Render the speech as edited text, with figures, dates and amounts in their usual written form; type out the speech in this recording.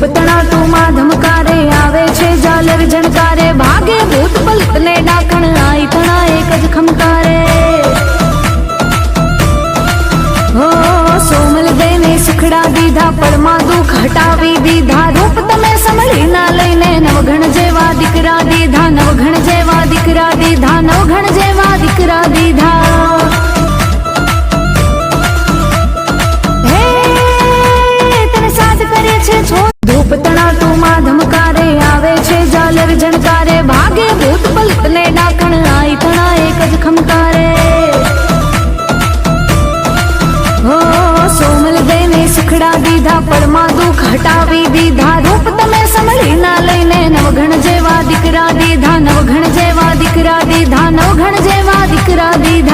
ધૂપ તણાટુમાં ધમકારે આવે છે ઝાલર જણકારે ભાગે ભૂત પલક ને ડાકણ આઈ તણા એક જ ખમકારે હો સોમલ દેને સુખડા દીધા પળમાં દુઃખ હટાવી દીધા રૂપ તમે સંભળી ના લઈને નવઘણ જેવા દીકરા દીધા નવઘણ જેવા દીકરા દીધા નવઘણ જેવા દીકરા દીધા ધૂપ તણાટુમાં ધમકારે આવે છે ઝાલર જણકારે ભાગે ભૂત પલક ને ડાકણ આઈ તણા એક જ ખમકારે હો સોમલ દેને સુખડા દીધા પળમાં દુઃખ હટાવી દીધા રૂપ તમે સંભળી ના લઈને નવઘણ જેવા દીકરા દીધા નવઘણ જેવા દીકરા દીધા નવઘણ જેવા દીકરા દીધા